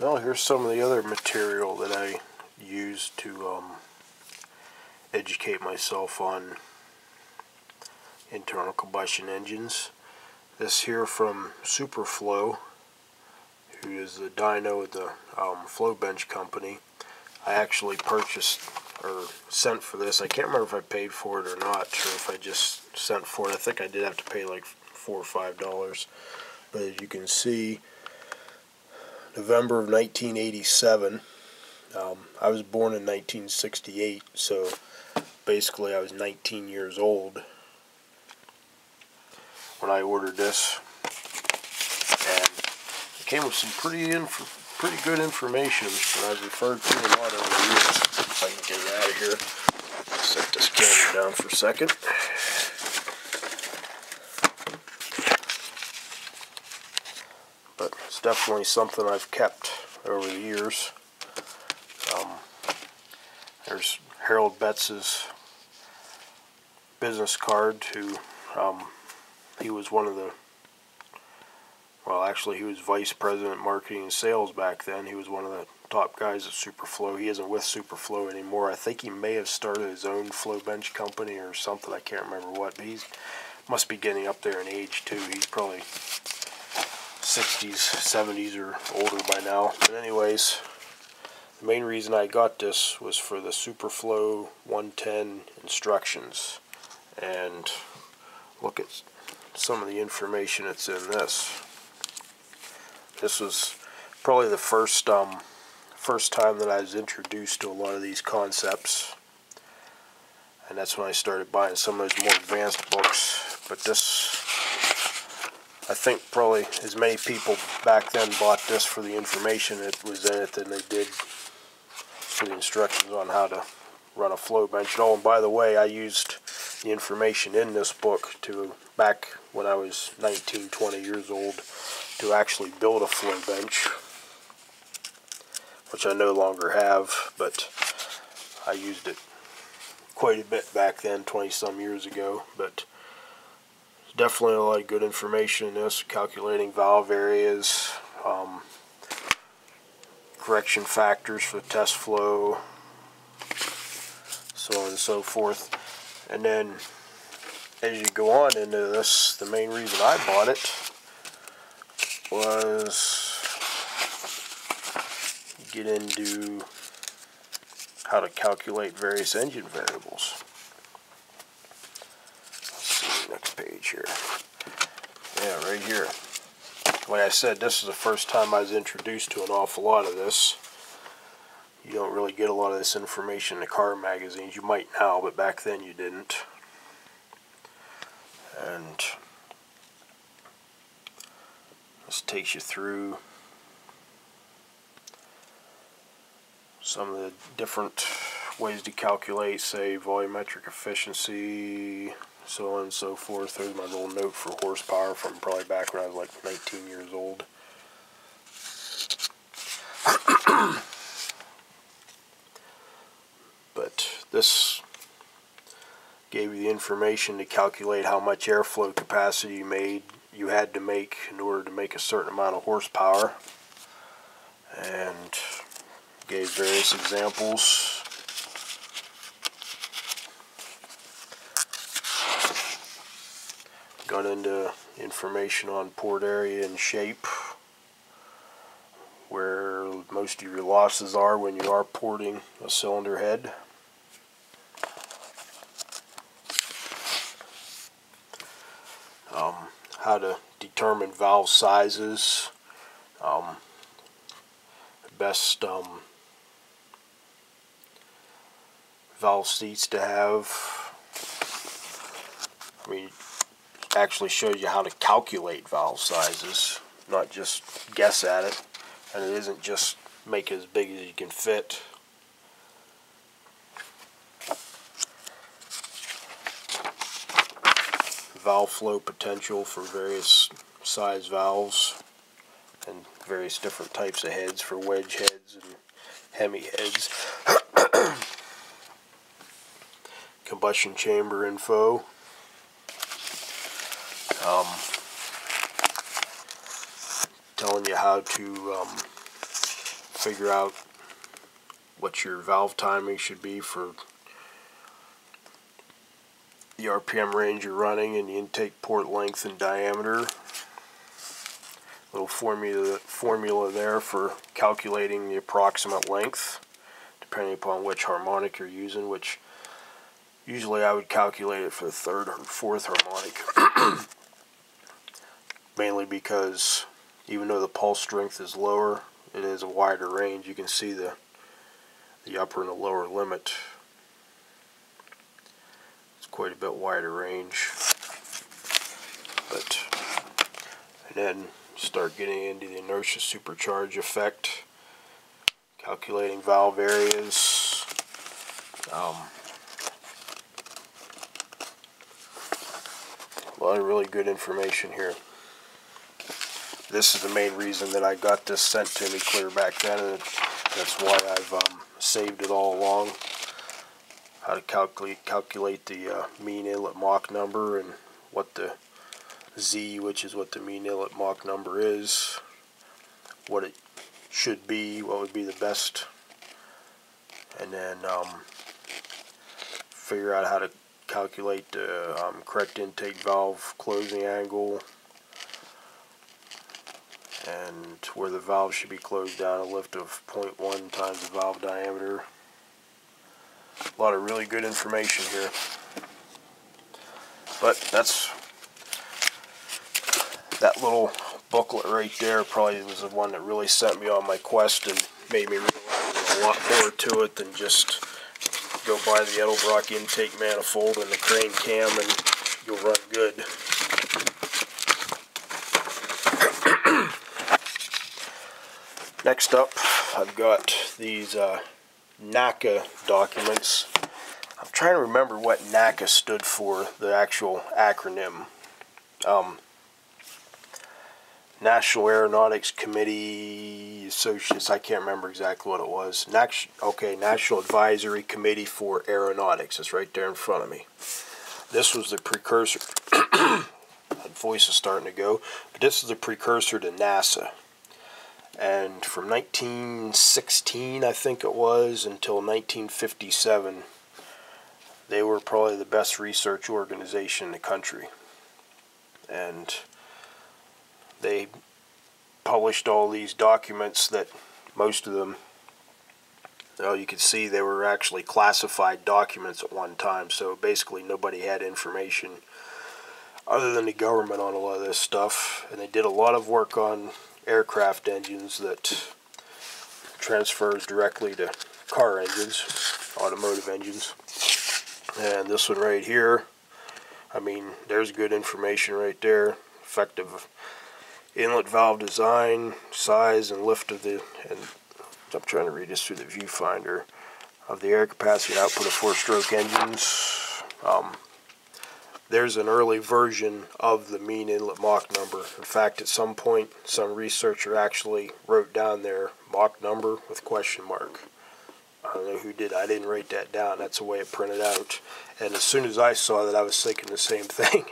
Well, here's some of the other material that I used to educate myself on internal combustion engines. This here from Superflow, who is the dyno of the flow bench company. I actually purchased or sent for this. I can't remember if I paid for it or not, or if I just sent for it. I think I did have to pay like $4 or $5. But as you can see, November of 1987. I was born in 1968, so basically I was 19 years old when I ordered this, and it came with some pretty good information, and I've referred to a lot over the years. If I can get it out of here, set this camera down for a second. But it's definitely something I've kept over the years. There's Harold Betts's business card, who he was one of the, well, actually he was vice president marketing and sales back then. He was one of the top guys at Superflow. He isn't with Superflow anymore. I think he may have started his own flow bench company or something. I can't remember what, but he must be getting up there in age too. He's probably 60s, 70s or older by now. But anyways, the main reason I got this was for the Superflow 110 instructions. And look at some of the information that's in this. This was probably the first time that I was introduced to a lot of these concepts. And that's when I started buying some of those more advanced books. But this, I think probably as many people back then bought this for the information that was in it than they did for the instructions on how to run a flow bench. Oh, and by the way, I used the information in this book to, back when I was 19, 20 years old, to actually build a flow bench, which I no longer have, but I used it quite a bit back then, 20-some years ago. But definitely a lot of good information in this, calculating valve areas, correction factors for test flow, so on and so forth. And then as you go on into this, the main reason I bought it was get into how to calculate various engine variables. Let's see, next page here. Yeah, right here. Like I said, this is the first time I was introduced to an awful lot of this. You don't really get a lot of this information in the car magazines. You might now, but back then you didn't. And this takes you through some of the different ways to calculate, say, volumetric efficiency, so on and so forth. There's my little note for horsepower from probably back when I was like 19 years old. But this gave you the information to calculate how much airflow capacity you had to make in order to make a certain amount of horsepower, and gave various examples. Got into information on port area and shape, where most of your losses are when you are porting a cylinder head. How to determine valve sizes, the best valve seats to have. I mean, it actually shows you how to calculate valve sizes, not just guess at it. And it isn't just make it as big as you can fit. Valve flow potential for various size valves and various different types of heads for wedge heads and Hemi heads. Combustion chamber info. Telling you how to figure out what your valve timing should be for the RPM range you're running and the intake port length and diameter. Little formula there for calculating the approximate length, depending upon which harmonic you're using, which usually I would calculate it for the third or fourth harmonic. Mainly because even though the pulse strength is lower, it is a wider range. You can see the upper and the lower limit. It's quite a bit wider range. And then start getting into the inertia supercharge effect, calculating valve areas. A lot of really good information here. This is the main reason that I got this sent to me clear back then, and that's why I've saved it all along. How to calculate the mean inlet Mach number, and what the Z, which is what the mean inlet Mach number is, what it should be, what would be the best, and then figure out how to calculate the correct intake valve closing angle, and where the valve should be closed down a lift of 0.1 times the valve diameter. A lot of really good information here. But that little booklet right there probably was the one that really set me on my quest and made me realize there's a lot more to it than just go buy the Edelbrock intake manifold and the crane cam and you'll run good. Next up, I've got these NACA documents. I'm trying to remember what NACA stood for, the actual acronym. National Aeronautics Committee Associates, I can't remember exactly what it was. National Advisory Committee for Aeronautics. It's right there in front of me. This was the precursor. My voice is starting to go. But this is the precursor to NASA. And from 1916, I think it was, until 1957, they were probably the best research organization in the country. And they published all these documents that most of them, you could see they were actually classified documents at one time. So basically nobody had information other than the government on a lot of this stuff. And they did a lot of work on aircraft engines that transfers directly to car engines, automotive engines. And this one right here, I mean, there's good information right there. Effective inlet valve design, size and lift of the, and I'm trying to read this through the viewfinder, of the air capacity and output of four-stroke engines. There's an early version of the mean inlet Mach number. In fact, at some point, some researcher actually wrote down their Mach number with question mark. I don't know who did. I didn't write that down. That's the way it printed out. And as soon as I saw that, I was thinking the same thing.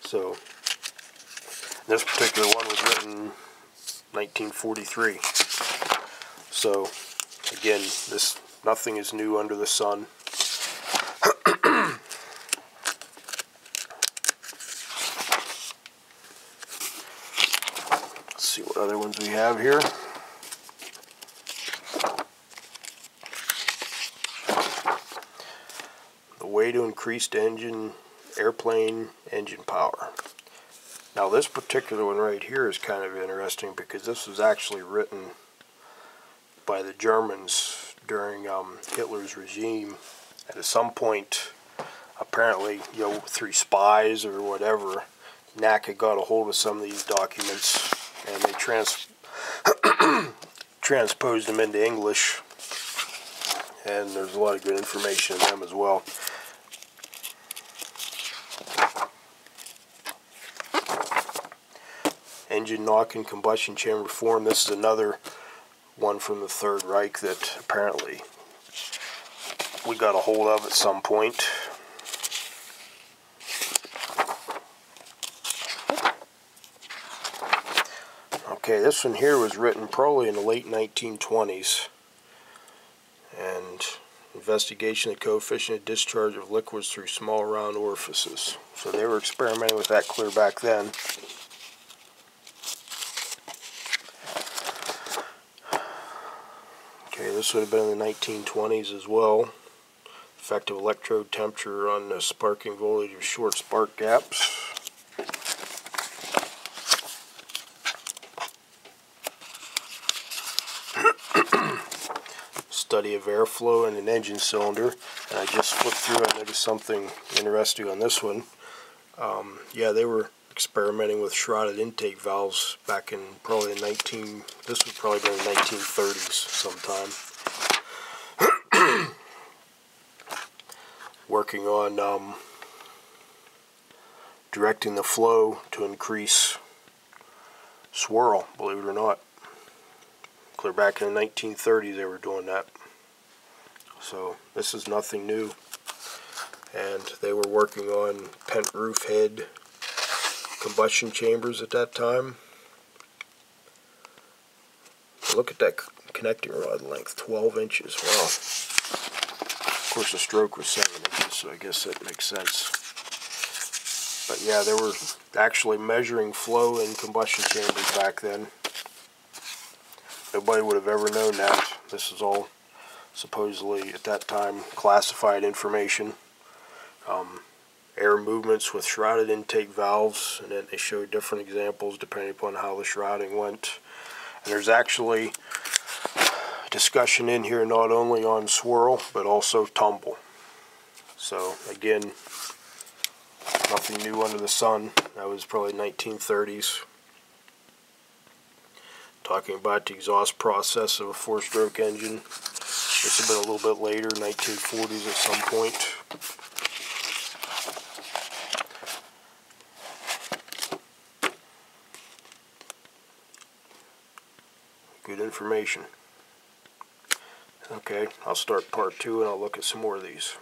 So, this particular one was written 1943. So, again, nothing is new under the sun. Let's see what other ones we have here. The way to increase the airplane engine power. Now this particular one right here is kind of interesting because this was actually written by the Germans during Hitler's regime. And at some point, apparently, through spies or whatever, NACA got a hold of some of these documents and they transposed them into English. And there's a lot of good information in them as well. Engine knock and combustion chamber form. This is another one from the Third Reich that apparently we got a hold of at some point. Okay, this one here was written probably in the late 1920s. And investigation of coefficient of discharge of liquids through small round orifices. So they were experimenting with that clear back then. Okay, this would have been in the 1920s as well. Effective electrode temperature on the sparking voltage of short spark gaps. Study of airflow in an engine cylinder. And I just flipped through and noticed something interesting on this one. Yeah, they were experimenting with shrouded intake valves back in probably the this was probably in the 1930s sometime. Working on directing the flow to increase swirl, believe it or not. Clear back in the 1930s they were doing that. So this is nothing new. And they were working on pent roof head combustion chambers at that time. Look at that connecting rod length, 12 inches. Wow. Of course the stroke was 7 inches, so I guess that makes sense. But yeah, they were actually measuring flow in combustion chambers back then. Nobody would have ever known that. This is all supposedly at that time classified information. Air movements with shrouded intake valves, and then they show different examples depending upon how the shrouding went. And there's actually discussion in here not only on swirl but also tumble. So again, nothing new under the sun. That was probably 1930s. Talking about the exhaust process of a 4-stroke engine. This has been a little bit later, 1940s at some point. Good information. Okay, I'll start part 2 and I'll look at some more of these.